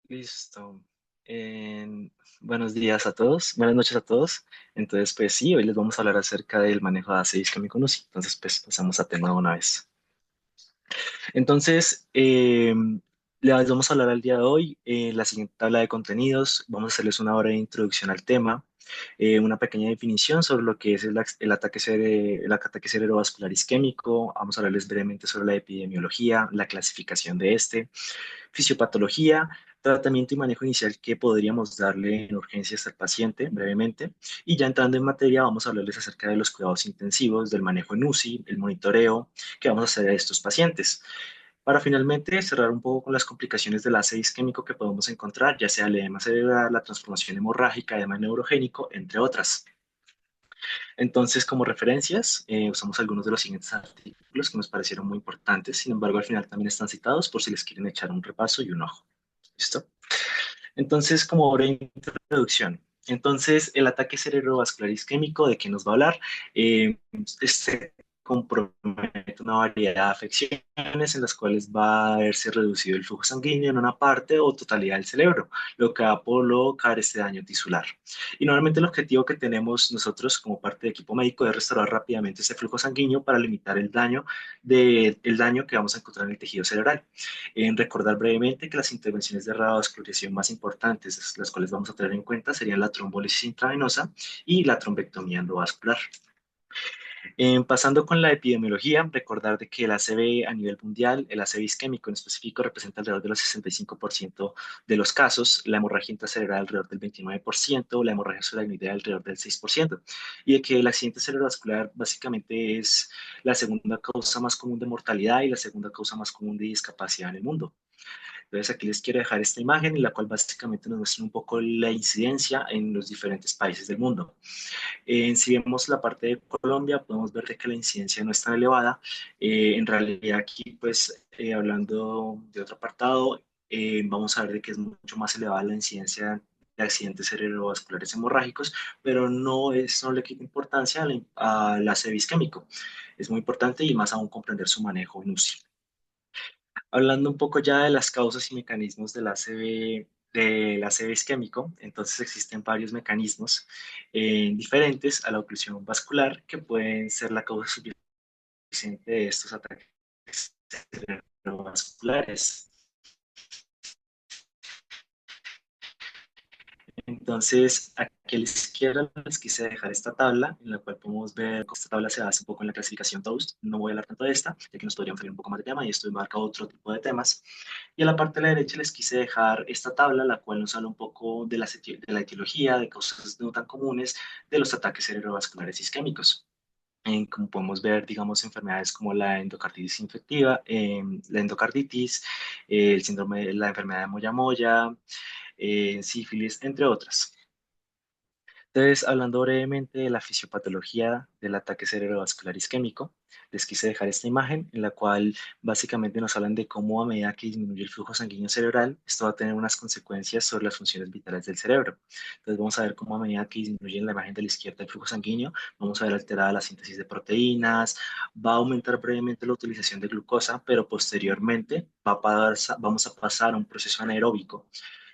Listo. En- Buenos días a todos, buenas noches a todos. Entonces, pues sí, hoy les vamos a hablar acerca del manejo de ACIDs que me conocí. Entonces, pues pasamos a tema de una vez. Entonces, les vamos a hablar al día de hoy la siguiente tabla de contenidos. Vamos a hacerles una hora de introducción al tema, una pequeña definición sobre lo que es el ataque cerebrovascular isquémico. Vamos a hablarles brevemente sobre la epidemiología, la clasificación de este, fisiopatología, tratamiento y manejo inicial que podríamos darle en urgencias al paciente brevemente. Y ya entrando en materia, vamos a hablarles acerca de los cuidados intensivos, del manejo en UCI, el monitoreo que vamos a hacer a estos pacientes. Para finalmente cerrar un poco con las complicaciones del ACE isquémico que podemos encontrar, ya sea el edema cerebral, la transformación hemorrágica, edema neurogénico, entre otras. Entonces, como referencias, usamos algunos de los siguientes artículos que nos parecieron muy importantes. Sin embargo, al final también están citados por si les quieren echar un repaso y un ojo. ¿Listo? Entonces, como breve introducción. Entonces, el ataque cerebrovascular isquémico, ¿de qué nos va a hablar? Este compromete una variedad de afecciones en las cuales va a verse reducido el flujo sanguíneo en una parte o totalidad del cerebro, lo que va a provocar este daño tisular. Y normalmente el objetivo que tenemos nosotros como parte del equipo médico es restaurar rápidamente ese flujo sanguíneo para limitar el daño que vamos a encontrar en el tejido cerebral. En recordar brevemente que las intervenciones de radiovascularización más importantes, las cuales vamos a tener en cuenta, serían la trombólisis intravenosa y la trombectomía endovascular. Pasando con la epidemiología, recordar de que el ACV a nivel mundial, el ACV isquémico en específico, representa alrededor del 65% de los casos, la hemorragia intracerebral alrededor del 29%, la hemorragia subaracnoidea alrededor del 6%, y de que el accidente cerebrovascular básicamente es la segunda causa más común de mortalidad y la segunda causa más común de discapacidad en el mundo. Entonces aquí les quiero dejar esta imagen en la cual básicamente nos muestra un poco la incidencia en los diferentes países del mundo. Si vemos la parte de Colombia, podemos ver de que la incidencia no es tan elevada. En realidad aquí, pues, hablando de otro apartado, vamos a ver de que es mucho más elevada la incidencia de accidentes cerebrovasculares hemorrágicos, pero no le quita importancia al ACV isquémico. Es muy importante y más aún comprender su manejo en UCI. Hablando un poco ya de las causas y mecanismos del ACV isquémico, entonces existen varios mecanismos diferentes a la oclusión vascular que pueden ser la causa subyacente de estos ataques cerebrovasculares. Entonces, aquí a la izquierda les quise dejar esta tabla, en la cual podemos ver que esta tabla se basa un poco en la clasificación TOAST. No voy a hablar tanto de esta, ya que nos podríamos salir un poco más de tema y esto marca otro tipo de temas. Y a la parte de la derecha les quise dejar esta tabla, la cual nos habla un poco de la etiología, de causas no tan comunes de los ataques cerebrovasculares isquémicos. Como podemos ver, digamos, enfermedades como la endocarditis infectiva, la endocarditis, el síndrome, la enfermedad de Moyamoya, sífilis, entre otras. Entonces, hablando brevemente de la fisiopatología del ataque cerebrovascular isquémico, les quise dejar esta imagen en la cual básicamente nos hablan de cómo a medida que disminuye el flujo sanguíneo cerebral, esto va a tener unas consecuencias sobre las funciones vitales del cerebro. Entonces, vamos a ver cómo a medida que disminuye en la imagen de la izquierda el flujo sanguíneo, vamos a ver alterada la síntesis de proteínas, va a aumentar brevemente la utilización de glucosa, pero posteriormente vamos a pasar a un proceso anaeróbico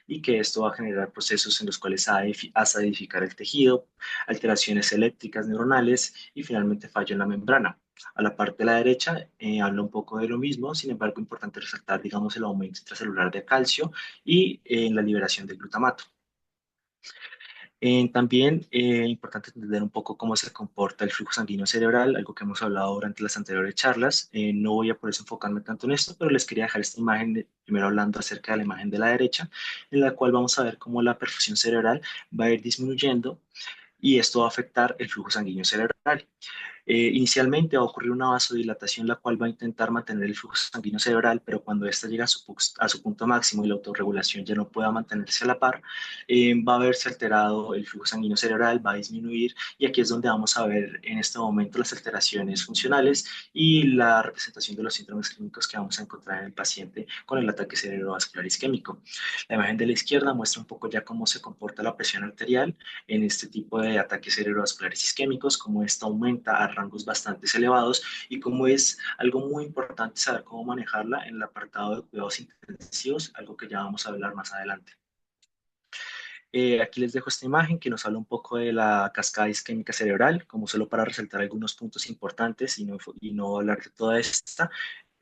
y que esto va a generar procesos en los cuales acidificar el tejido, alteraciones eléctricas neuronales y finalmente fallo en la membrana. A la parte de la derecha habla un poco de lo mismo, sin embargo, importante resaltar, digamos, el aumento intracelular de calcio y la liberación de glutamato. También importante entender un poco cómo se comporta el flujo sanguíneo cerebral, algo que hemos hablado durante las anteriores charlas. No voy a por eso enfocarme tanto en esto, pero les quería dejar esta imagen, primero hablando acerca de la imagen de la derecha, en la cual vamos a ver cómo la perfusión cerebral va a ir disminuyendo y esto va a afectar el flujo sanguíneo cerebral. Inicialmente va a ocurrir una vasodilatación, la cual va a intentar mantener el flujo sanguíneo cerebral, pero cuando ésta llega a su punto máximo y la autorregulación ya no pueda mantenerse a la par, va a verse alterado el flujo sanguíneo cerebral, va a disminuir y aquí es donde vamos a ver en este momento las alteraciones funcionales y la representación de los síndromes clínicos que vamos a encontrar en el paciente con el ataque cerebrovascular isquémico. La imagen de la izquierda muestra un poco ya cómo se comporta la presión arterial en este tipo de ataques cerebrovasculares isquémicos, como esta aumenta a rangos bastante elevados y como es algo muy importante saber cómo manejarla en el apartado de cuidados intensivos, algo que ya vamos a hablar más adelante. Aquí les dejo esta imagen que nos habla un poco de la cascada isquémica cerebral, como solo para resaltar algunos puntos importantes y no hablar de toda esta,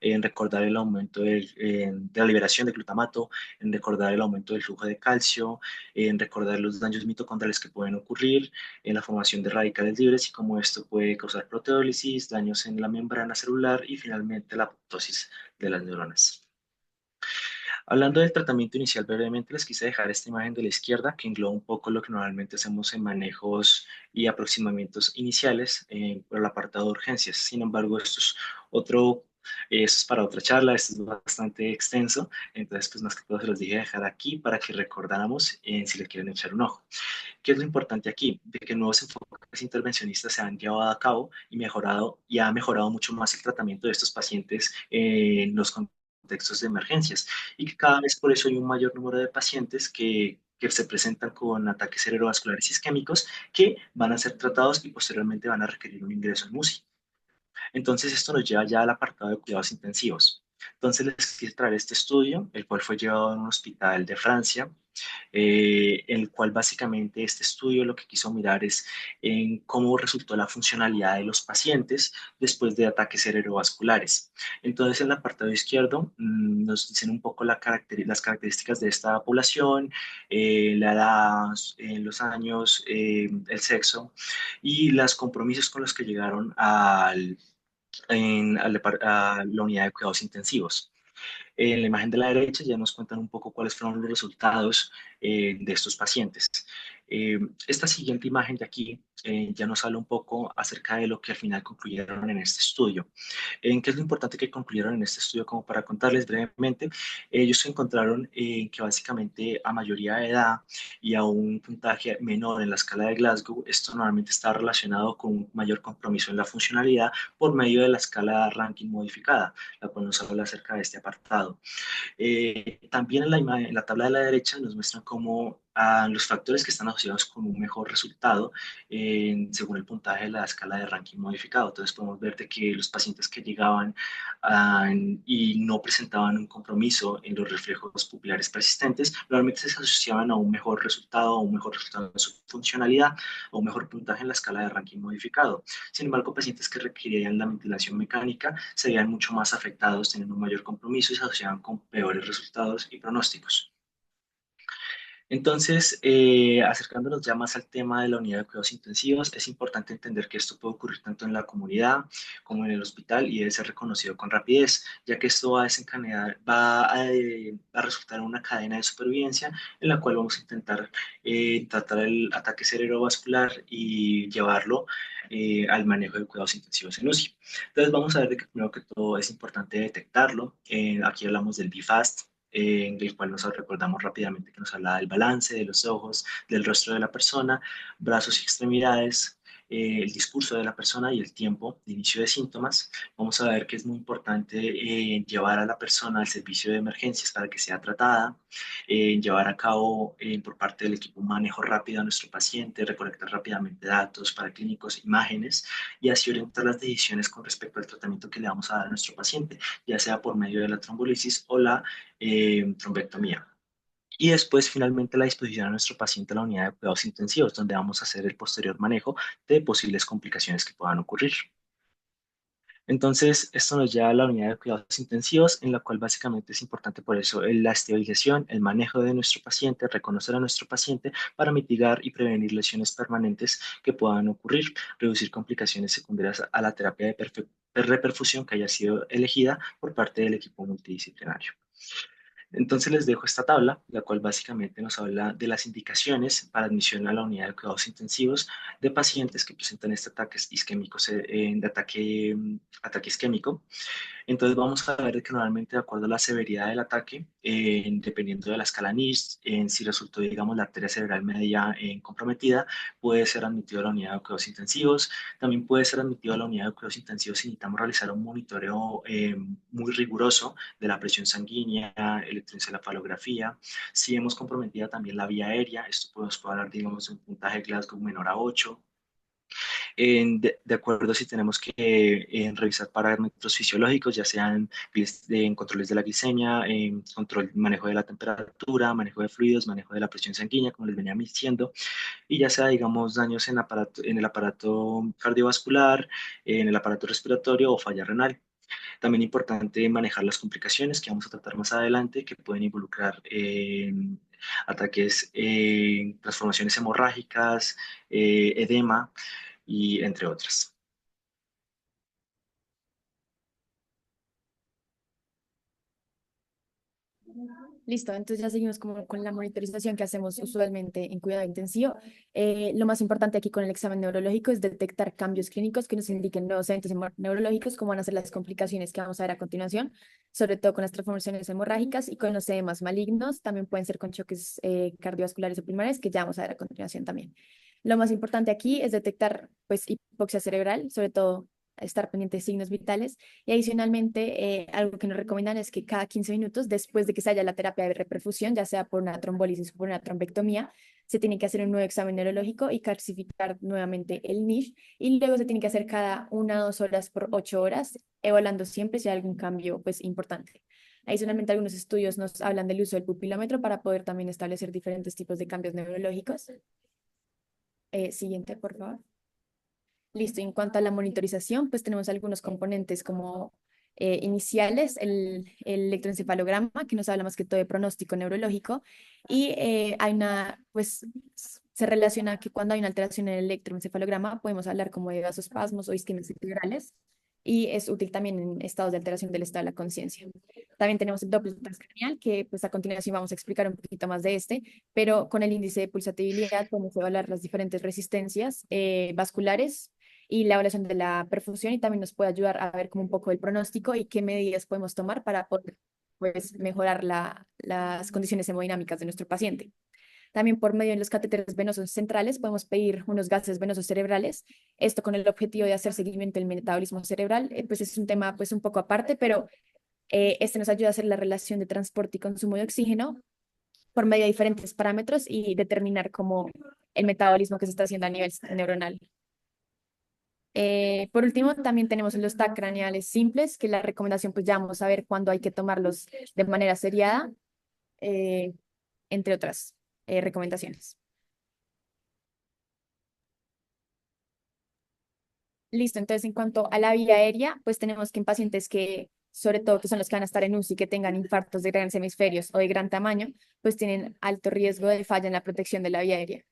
en recordar el aumento de la liberación de glutamato, en recordar el aumento del flujo de calcio, en recordar los daños mitocondriales que pueden ocurrir, en la formación de radicales libres y cómo esto puede causar proteólisis, daños en la membrana celular y finalmente la apoptosis de las neuronas. Hablando del tratamiento inicial, brevemente les quise dejar esta imagen de la izquierda que engloba un poco lo que normalmente hacemos en manejos y aproximamientos iniciales por el apartado de urgencias. Sin embargo, esto es para otra charla, esto es bastante extenso, entonces pues más que todo se los dije dejar aquí para que recordáramos si le quieren echar un ojo. ¿Qué es lo importante aquí? De que nuevos enfoques intervencionistas se han llevado a cabo y ha mejorado mucho más el tratamiento de estos pacientes en los contextos de emergencias y que cada vez por eso hay un mayor número de pacientes que se presentan con ataques cerebrovasculares isquémicos que van a ser tratados y posteriormente van a requerir un ingreso en MUSI. Entonces esto nos lleva ya al apartado de cuidados intensivos. Entonces les quise traer este estudio, el cual fue llevado a un hospital de Francia, el cual básicamente este estudio lo que quiso mirar es en cómo resultó la funcionalidad de los pacientes después de ataques cerebrovasculares. Entonces, en el apartado izquierdo nos dicen un poco las características de esta población, la edad, los años, el sexo y los compromisos con los que llegaron a la unidad de cuidados intensivos. En la imagen de la derecha ya nos cuentan un poco cuáles fueron los resultados de estos pacientes. Esta siguiente imagen de aquí ya nos habla un poco acerca de lo que al final concluyeron en este estudio. ¿En qué es lo importante que concluyeron en este estudio? Como para contarles brevemente, ellos encontraron que básicamente a mayoría de edad y a un puntaje menor en la escala de Glasgow, esto normalmente está relacionado con un mayor compromiso en la funcionalidad por medio de la escala ranking modificada, la cual nos habla acerca de este apartado. También en la tabla de la derecha nos muestran cómo los factores que están asociados con un mejor resultado según el puntaje de la escala de ranking modificado. Entonces podemos ver de que los pacientes que llegaban y no presentaban un compromiso en los reflejos pupilares persistentes, normalmente se asociaban a un mejor resultado, a un mejor resultado en su funcionalidad, a un mejor puntaje en la escala de ranking modificado. Sin embargo, pacientes que requerían la ventilación mecánica se veían mucho más afectados, teniendo un mayor compromiso y se asociaban con peores resultados y pronósticos. Entonces, acercándonos ya más al tema de la unidad de cuidados intensivos, es importante entender que esto puede ocurrir tanto en la comunidad como en el hospital y debe ser reconocido con rapidez, ya que esto va a desencadenar, va a resultar en una cadena de supervivencia en la cual vamos a intentar tratar el ataque cerebrovascular y llevarlo al manejo de cuidados intensivos en UCI. Entonces, vamos a ver de que primero que todo es importante detectarlo. Aquí hablamos del BFAST, en el cual nos recordamos rápidamente que nos habla del balance de los ojos, del rostro de la persona, brazos y extremidades, el discurso de la persona y el tiempo de inicio de síntomas. Vamos a ver que es muy importante llevar a la persona al servicio de emergencias para que sea tratada, llevar a cabo por parte del equipo un manejo rápido a nuestro paciente, recolectar rápidamente datos para clínicos, imágenes y así orientar las decisiones con respecto al tratamiento que le vamos a dar a nuestro paciente, ya sea por medio de la trombolisis o la trombectomía. Y después, finalmente, la disposición a nuestro paciente a la unidad de cuidados intensivos, donde vamos a hacer el posterior manejo de posibles complicaciones que puedan ocurrir. Entonces, esto nos lleva a la unidad de cuidados intensivos, en la cual básicamente es importante por eso la estabilización, el manejo de nuestro paciente, reconocer a nuestro paciente para mitigar y prevenir lesiones permanentes que puedan ocurrir, reducir complicaciones secundarias a la terapia de reperfusión que haya sido elegida por parte del equipo multidisciplinario. Entonces les dejo esta tabla, la cual básicamente nos habla de las indicaciones para admisión a la unidad de cuidados intensivos de pacientes que presentan este ataque isquémico, ataque isquémico. Entonces vamos a ver que normalmente de acuerdo a la severidad del ataque, dependiendo de la escala NIST, en si resultó, digamos, la arteria cerebral media comprometida, puede ser admitido a la unidad de cuidados intensivos. También puede ser admitido a la unidad de cuidados intensivos si necesitamos realizar un monitoreo muy riguroso de la presión sanguínea, electroencefalografía. Si hemos comprometida también la vía aérea, esto podemos hablar, digamos, de un puntaje Glasgow menor a 8. de acuerdo si tenemos que revisar parámetros fisiológicos, ya sean en controles de la glicemia, en control, manejo de la temperatura, manejo de fluidos, manejo de la presión sanguínea, como les venía diciendo, y ya sea, digamos, daños en el aparato cardiovascular, en el aparato respiratorio o falla renal. También importante manejar las complicaciones que vamos a tratar más adelante, que pueden involucrar ataques, transformaciones hemorrágicas, edema y entre otras. Listo, entonces ya seguimos como con la monitorización que hacemos usualmente en cuidado intensivo. Lo más importante aquí con el examen neurológico es detectar cambios clínicos que nos indiquen nuevos eventos neurológicos, como van a ser las complicaciones que vamos a ver a continuación, sobre todo con las transformaciones hemorrágicas y con los edemas malignos. También pueden ser con choques cardiovasculares o pulmonares, que ya vamos a ver a continuación también. Lo más importante aquí es detectar pues hipoxia cerebral, sobre todo estar pendiente de signos vitales y adicionalmente, algo que nos recomiendan es que cada 15 minutos, después de que se haya la terapia de reperfusión, ya sea por una trombólisis o por una trombectomía, se tiene que hacer un nuevo examen neurológico y calcificar nuevamente el NIF. Y luego se tiene que hacer cada 1 o 2 horas por 8 horas, evaluando siempre si hay algún cambio pues, importante. Adicionalmente, algunos estudios nos hablan del uso del pupilómetro para poder también establecer diferentes tipos de cambios neurológicos. Siguiente, por favor. Listo, en cuanto a la monitorización, pues tenemos algunos componentes como iniciales, el electroencefalograma, que nos habla más que todo de pronóstico neurológico, y hay una, pues se relaciona que cuando hay una alteración en el electroencefalograma podemos hablar como de vasospasmos o isquemias integrales, y es útil también en estados de alteración del estado de la conciencia. También tenemos el Doppler transcranial, que pues a continuación vamos a explicar un poquito más de este, pero con el índice de pulsatividad podemos evaluar las diferentes resistencias vasculares y la evaluación de la perfusión y también nos puede ayudar a ver como un poco el pronóstico y qué medidas podemos tomar para poder pues, mejorar las condiciones hemodinámicas de nuestro paciente. También por medio de los catéteres venosos centrales podemos pedir unos gases venosos cerebrales, esto con el objetivo de hacer seguimiento del metabolismo cerebral, pues es un tema pues un poco aparte, pero este nos ayuda a hacer la relación de transporte y consumo de oxígeno por medio de diferentes parámetros y determinar cómo el metabolismo que se está haciendo a nivel neuronal. Por último, también tenemos los TAC craneales simples, que la recomendación, pues ya vamos a ver cuándo hay que tomarlos de manera seriada, eh, entre otras recomendaciones. Listo, entonces en cuanto a la vía aérea, pues tenemos que en pacientes que, sobre todo que son los que van a estar en UCI, que tengan infartos de grandes hemisferios o de gran tamaño, pues tienen alto riesgo de falla en la protección de la vía aérea.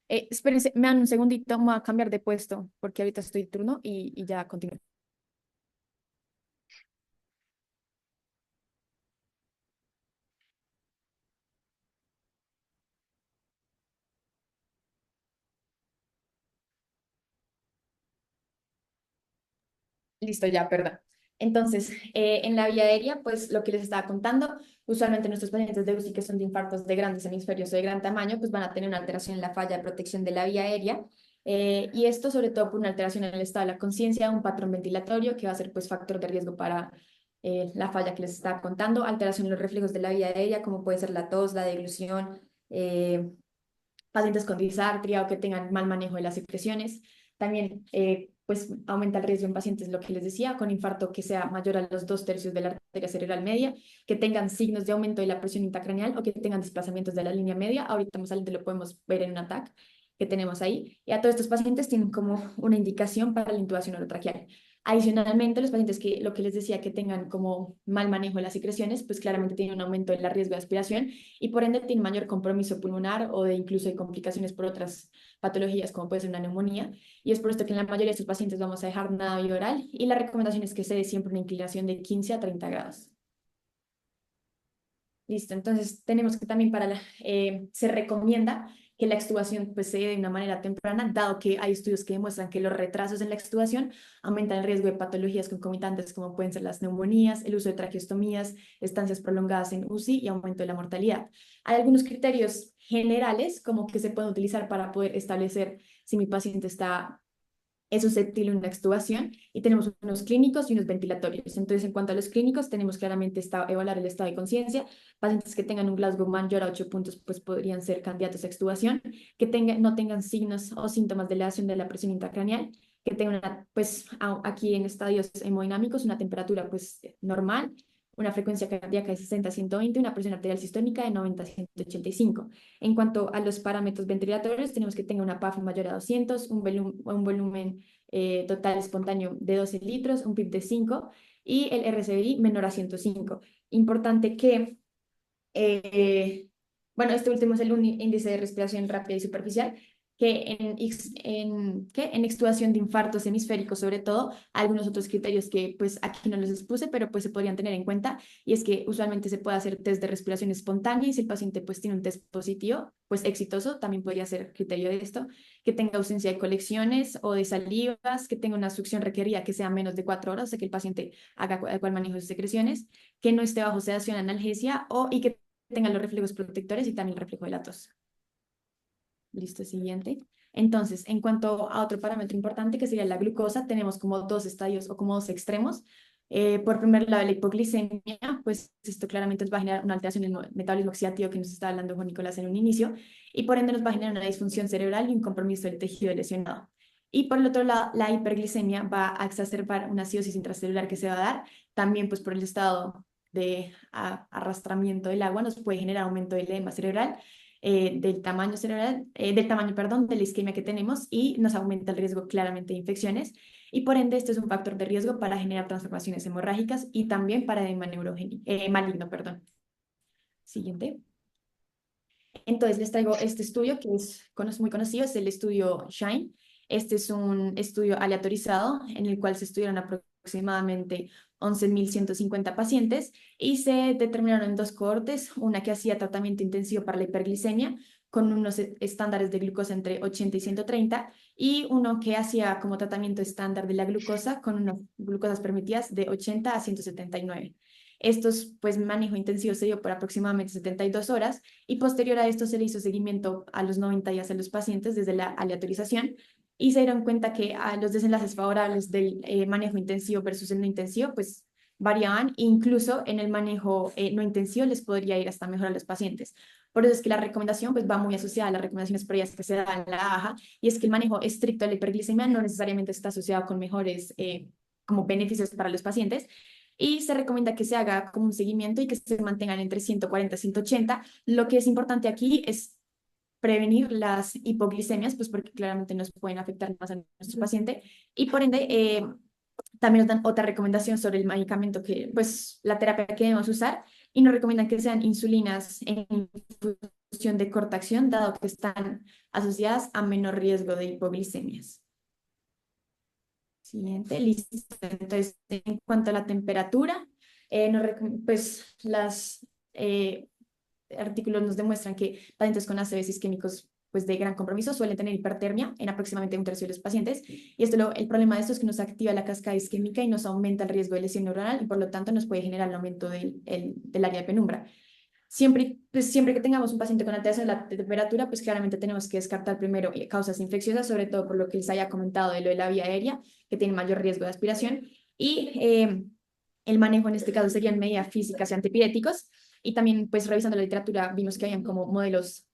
Espérense, me dan un segundito, me voy a cambiar de puesto porque ahorita estoy de turno y ya continúo. Listo, ya, perdón. Entonces, en la vía aérea, pues lo que les estaba contando, usualmente nuestros pacientes de UCI que son de infartos de grandes hemisferios o de gran tamaño, pues van a tener una alteración en la falla de protección de la vía aérea. Y esto sobre todo por una alteración en el estado de la conciencia, un patrón ventilatorio que va a ser pues factor de riesgo para la falla que les estaba contando, alteración en los reflejos de la vía aérea, como puede ser la tos, la deglución, pacientes con disartria o que tengan mal manejo de las secreciones. También, pues, aumenta el riesgo en pacientes, lo que les decía, con infarto que sea mayor a los 2 tercios de la arteria cerebral media, que tengan signos de aumento de la presión intracraneal o que tengan desplazamientos de la línea media. Ahorita más adelante lo podemos ver en un ATAC que tenemos ahí. Y a todos estos pacientes tienen como una indicación para la intubación orotraqueal. Adicionalmente, los pacientes que, lo que les decía, que tengan como mal manejo de las secreciones, pues claramente tienen un aumento en el riesgo de aspiración y por ende tienen mayor compromiso pulmonar o de incluso de complicaciones por otras patologías como puede ser una neumonía. Y es por esto que en la mayoría de estos pacientes vamos a dejar nada oral y la recomendación es que se dé siempre una inclinación de 15 a 30 grados. Listo, entonces tenemos que también se recomienda que la extubación pues, se dé de una manera temprana, dado que hay estudios que demuestran que los retrasos en la extubación aumentan el riesgo de patologías concomitantes como pueden ser las neumonías, el uso de traqueostomías, estancias prolongadas en UCI y aumento de la mortalidad. Hay algunos criterios generales como que se pueden utilizar para poder establecer si mi paciente es susceptible a una extubación y tenemos unos clínicos y unos ventilatorios. Entonces, en cuanto a los clínicos, tenemos claramente evaluar el estado de conciencia. Pacientes que tengan un Glasgow mayor a 8 puntos, pues podrían ser candidatos a extubación, que no tengan signos o síntomas de elevación de la presión intracraneal, que tenga pues aquí en estadios hemodinámicos, una temperatura pues normal, una frecuencia cardíaca de 60 a 120, una presión arterial sistólica de 90 a 185. En cuanto a los parámetros ventilatorios, tenemos que tenga una PAF mayor a 200, un volumen total espontáneo de 12 litros, un PIB de 5 y el RCBI menor a 105. Importante que, bueno, este último es el índice de respiración rápida y superficial, que en extubación de infartos hemisféricos, sobre todo, algunos otros criterios que pues aquí no los expuse, pero pues se podrían tener en cuenta, y es que usualmente se puede hacer test de respiración espontánea y si el paciente pues tiene un test positivo, pues exitoso, también podría ser criterio de esto, que tenga ausencia de colecciones o de salivas, que tenga una succión requerida que sea menos de 4 horas, o sea que el paciente haga adecuado manejo de sus secreciones, que no esté bajo sedación analgesia y que tenga los reflejos protectores y también el reflejo de la tos. Listo, siguiente. Entonces, en cuanto a otro parámetro importante que sería la glucosa, tenemos como dos estadios o como dos extremos. Por primer lado, la hipoglicemia, pues esto claramente nos va a generar una alteración en el metabolismo oxidativo que nos estaba hablando Juan Nicolás en un inicio, y por ende nos va a generar una disfunción cerebral y un compromiso del tejido lesionado. Y por el otro lado, la hiperglicemia va a exacerbar una acidosis intracelular que se va a dar, también pues por el estado de arrastramiento del agua, nos puede generar aumento del edema cerebral del tamaño cerebral, del tamaño, perdón, de la isquemia que tenemos y nos aumenta el riesgo claramente de infecciones y por ende esto es un factor de riesgo para generar transformaciones hemorrágicas y también para edema maligno, perdón. Siguiente. Entonces les traigo este estudio que es muy conocido, es el estudio SHINE. Este es un estudio aleatorizado en el cual se estudiaron aproximadamente 11.150 pacientes y se determinaron en dos cohortes, una que hacía tratamiento intensivo para la hiperglicemia con unos estándares de glucosa entre 80 y 130 y uno que hacía como tratamiento estándar de la glucosa con unas glucosas permitidas de 80 a 179. Estos, pues, manejo intensivo se dio por aproximadamente 72 horas y posterior a esto se le hizo seguimiento a los 90 días a los pacientes desde la aleatorización y se dieron cuenta que los desenlaces favorables del manejo intensivo versus el no intensivo pues variaban, incluso en el manejo no intensivo les podría ir hasta mejor a los pacientes. Por eso es que la recomendación pues va muy asociada a las recomendaciones previas que se dan en la AJA y es que el manejo estricto de la hiperglicemia no necesariamente está asociado con mejores como beneficios para los pacientes, y se recomienda que se haga como un seguimiento y que se mantengan entre 140 y 180. Lo que es importante aquí es prevenir las hipoglicemias, pues porque claramente nos pueden afectar más a nuestro paciente y por ende también nos dan otra recomendación sobre el medicamento que, pues la terapia que debemos usar y nos recomiendan que sean insulinas en infusión de corta acción, dado que están asociadas a menor riesgo de hipoglicemias. Siguiente, listo. Entonces, en cuanto a la temperatura, pues los artículos nos demuestran que pacientes con ACVs isquémicos pues, de gran compromiso suelen tener hipertermia en aproximadamente un tercio de los pacientes. Y el problema de esto es que nos activa la cascada isquémica y nos aumenta el riesgo de lesión neuronal y por lo tanto nos puede generar el aumento del área de penumbra. Siempre que tengamos un paciente con alteración de la temperatura, pues claramente tenemos que descartar primero causas infecciosas, sobre todo por lo que les haya comentado de lo de la vía aérea, que tiene mayor riesgo de aspiración. Y el manejo en este caso serían medidas físicas y antipiréticos. Y también, pues revisando la literatura, vimos que habían como modelos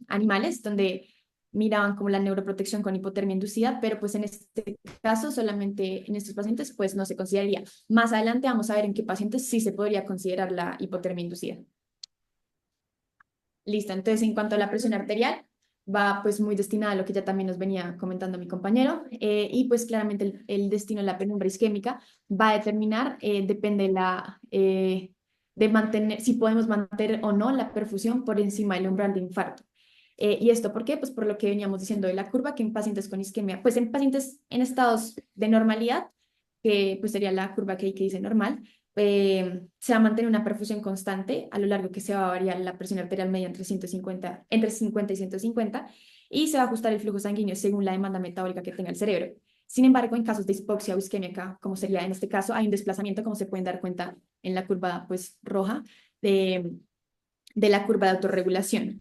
animales donde miraban como la neuroprotección con hipotermia inducida, pero pues en este caso solamente en estos pacientes pues no se consideraría. Más adelante vamos a ver en qué pacientes sí se podría considerar la hipotermia inducida. Listo, entonces en cuanto a la presión arterial, va pues muy destinada a lo que ya también nos venía comentando mi compañero, y pues claramente el destino de la penumbra isquémica va a determinar, depende de mantener, si podemos mantener o no la perfusión por encima del umbral de infarto. ¿Y esto por qué? Pues por lo que veníamos diciendo de la curva, que en pacientes con isquemia, pues en pacientes en estados de normalidad, que pues sería la curva que dice normal, se va a mantener una perfusión constante a lo largo que se va a variar la presión arterial media entre 150, entre 50 y 150 y se va a ajustar el flujo sanguíneo según la demanda metabólica que tenga el cerebro. Sin embargo, en casos de hipoxia o isquémica, como sería en este caso, hay un desplazamiento, como se pueden dar cuenta en la curva pues, roja, de la curva de autorregulación.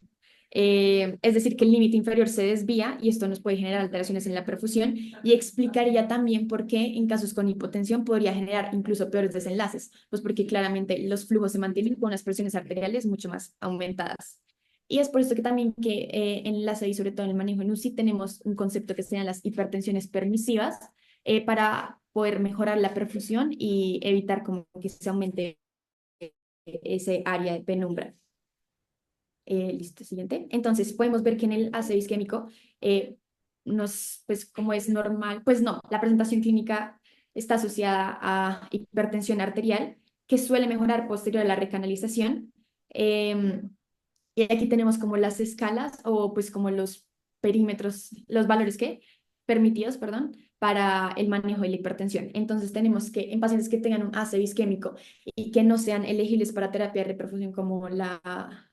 Es decir, que el límite inferior se desvía y esto nos puede generar alteraciones en la perfusión y explicaría también por qué en casos con hipotensión podría generar incluso peores desenlaces, pues porque claramente los flujos se mantienen con las presiones arteriales mucho más aumentadas. Y es por eso que también que en la SEI, sobre todo en el manejo en UCI, tenemos un concepto que se llama las hipertensiones permisivas para poder mejorar la perfusión y evitar como que se aumente ese área de penumbra. Listo, siguiente. Entonces, podemos ver que en el aseo isquémico, pues como es normal, pues no, la presentación clínica está asociada a hipertensión arterial, que suele mejorar posterior a la recanalización. Y aquí tenemos como las escalas o pues como los perímetros, los valores que permitidos, perdón, para el manejo de la hipertensión. Entonces tenemos que en pacientes que tengan un ácido isquémico y que no sean elegibles para terapia de reperfusión como la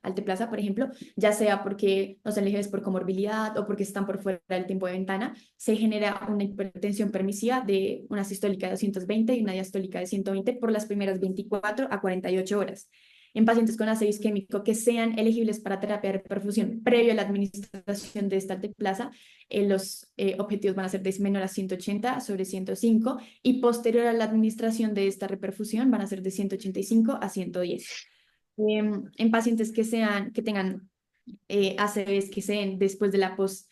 alteplasa, por ejemplo, ya sea porque no sean elegibles por comorbilidad o porque están por fuera del tiempo de ventana, se genera una hipertensión permisiva de una sistólica de 220 y una diastólica de 120 por las primeras 24 a 48 horas en pacientes con ácido isquémico que sean elegibles para terapia de reperfusión previo a la administración de esta alteplasa, los objetivos van a ser de menor a 180 sobre 105 y posterior a la administración de esta reperfusión van a ser de 185 a 110. En pacientes que tengan ACVs que se den después de la post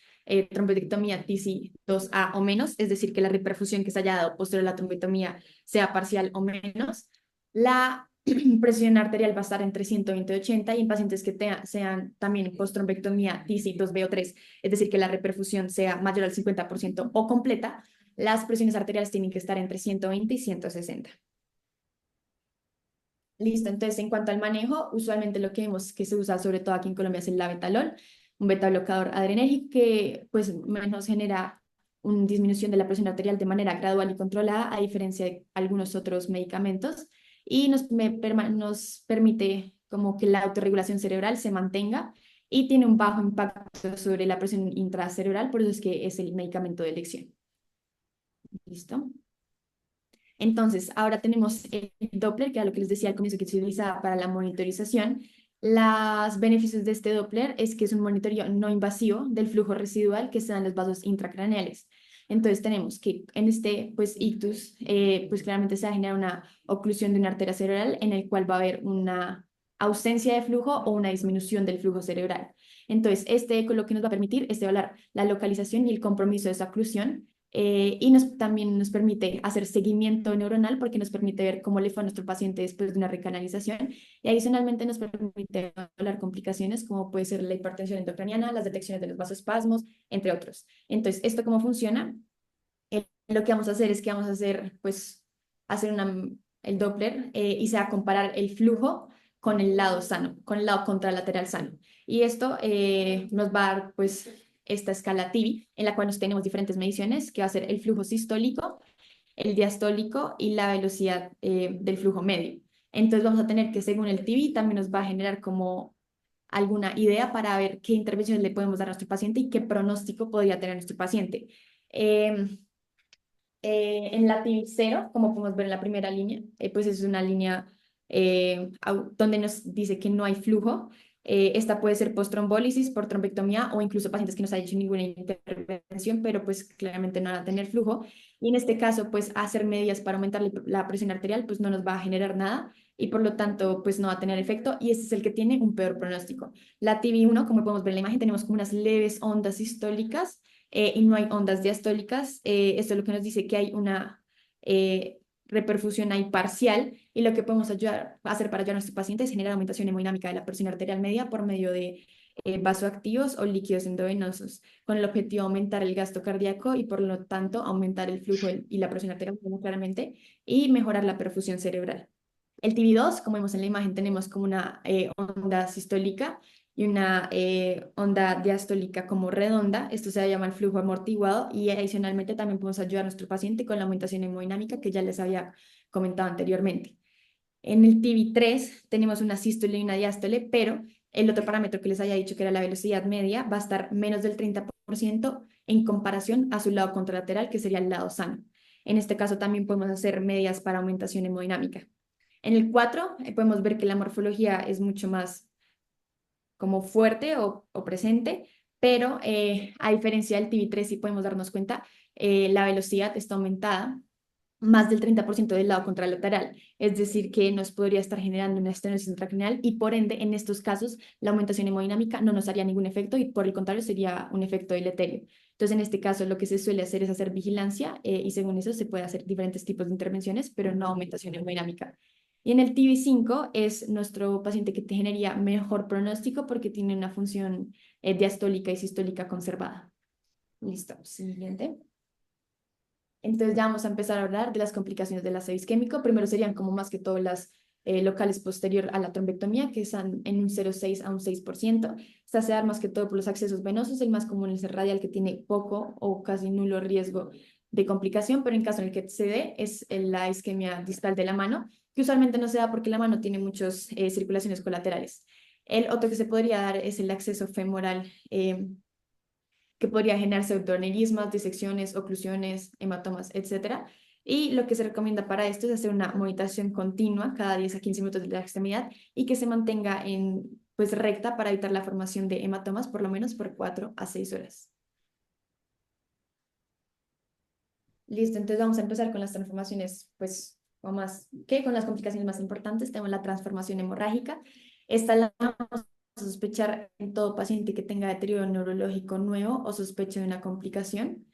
trombectomía TICI 2A o menos, es decir, que la reperfusión que se haya dado posterior a la trombectomía sea parcial o menos, la presión arterial va a estar entre 120 y 80 y en pacientes que sean también post-trombectomía TICI 2B o 3, es decir, que la reperfusión sea mayor al 50% o completa, las presiones arteriales tienen que estar entre 120 y 160. Listo, entonces en cuanto al manejo, usualmente lo que vemos que se usa sobre todo aquí en Colombia es el labetalol, un beta bloqueador adrenérgico que pues menos genera una disminución de la presión arterial de manera gradual y controlada, a diferencia de algunos otros medicamentos, y nos permite como que la autorregulación cerebral se mantenga y tiene un bajo impacto sobre la presión intracerebral, por eso es que es el medicamento de elección. ¿Listo? Entonces, ahora tenemos el Doppler, que era lo que les decía al comienzo que se utiliza para la monitorización. Los beneficios de este Doppler es que es un monitoreo no invasivo del flujo residual que se da en los vasos intracraneales. Entonces tenemos que en este pues, ictus, pues claramente se va a generar una oclusión de una arteria cerebral en el cual va a haber una ausencia de flujo o una disminución del flujo cerebral. Entonces, este eco lo que nos va a permitir es evaluar la localización y el compromiso de esa oclusión y también nos permite hacer seguimiento neuronal porque nos permite ver cómo le fue a nuestro paciente después de una recanalización y adicionalmente nos permite hablar complicaciones como puede ser la hipertensión endocraniana, las detecciones de los vasoespasmos, entre otros. Entonces, ¿esto cómo funciona? Lo que vamos a hacer es que vamos a hacer, pues, hacer el Doppler y se va a comparar el flujo con el lado sano, con el lado contralateral sano. Y esto nos va a dar, pues, esta escala TIBI, en la cual nos tenemos diferentes mediciones, que va a ser el flujo sistólico, el diastólico y la velocidad del flujo medio. Entonces vamos a tener que, según el TIBI, también nos va a generar como alguna idea para ver qué intervención le podemos dar a nuestro paciente y qué pronóstico podría tener nuestro paciente. En la TIBI 0, como podemos ver en la primera línea, pues es una línea donde nos dice que no hay flujo. Esta puede ser post-trombólisis, por trombectomía o incluso pacientes que no se haya hecho ninguna intervención, pero pues claramente no van a tener flujo. Y en este caso, pues hacer medidas para aumentar la presión arterial, pues no nos va a generar nada y por lo tanto, pues no va a tener efecto y este es el que tiene un peor pronóstico. La TIBI 1, como podemos ver en la imagen, tenemos como unas leves ondas sistólicas y no hay ondas diastólicas. Esto es lo que nos dice que hay una reperfusión ahí parcial y lo que podemos hacer para ayudar a nuestro paciente es generar aumentación hemodinámica de la presión arterial media por medio de vasoactivos o líquidos endovenosos, con el objetivo de aumentar el gasto cardíaco y por lo tanto aumentar el flujo y la presión arterial claramente y mejorar la perfusión cerebral. El TB2, como vemos en la imagen, tenemos como una onda sistólica y una onda diastólica como redonda. Esto se llama el flujo amortiguado y adicionalmente también podemos ayudar a nuestro paciente con la aumentación hemodinámica que ya les había comentado anteriormente. En el TB3 tenemos una sístole y una diástole, pero el otro parámetro que les había dicho que era la velocidad media va a estar menos del 30% en comparación a su lado contralateral, que sería el lado sano. En este caso también podemos hacer medidas para aumentación hemodinámica. En el 4 podemos ver que la morfología es mucho más como fuerte o presente, pero a diferencia del TV3 sí podemos darnos cuenta, la velocidad está aumentada más del 30% del lado contralateral, es decir, que nos podría estar generando una estenosis intracraneal y por ende, en estos casos, la aumentación hemodinámica no nos haría ningún efecto y por el contrario sería un efecto deleterio. Entonces, en este caso, lo que se suele hacer es hacer vigilancia y según eso se puede hacer diferentes tipos de intervenciones, pero no aumentación hemodinámica. Y en el TB5 es nuestro paciente que te generaría mejor pronóstico porque tiene una función diastólica y sistólica conservada. Listo, siguiente. Entonces ya vamos a empezar a hablar de las complicaciones del aseo isquémico. Primero serían como más que todo las locales posterior a la trombectomía, que están en un 0,6 a un 6%. Esta se da más que todo por los accesos venosos. El más común es el radial, que tiene poco o casi nulo riesgo de complicación, pero en caso en el que se dé es la isquemia distal de la mano, que usualmente no se da porque la mano tiene muchas circulaciones colaterales. El otro que se podría dar es el acceso femoral que podría generar pseudoaneurismas, disecciones, oclusiones, hematomas, etcétera. Y lo que se recomienda para esto es hacer una monitoración continua cada 10 a 15 minutos de la extremidad y que se mantenga en, pues, recta para evitar la formación de hematomas por lo menos por 4 a 6 horas. Listo, entonces vamos a empezar con las transformaciones, pues, o más, que con las complicaciones más importantes. Tenemos la transformación hemorrágica. Esta la vamos a sospechar en todo paciente que tenga deterioro neurológico nuevo o sospecha de una complicación.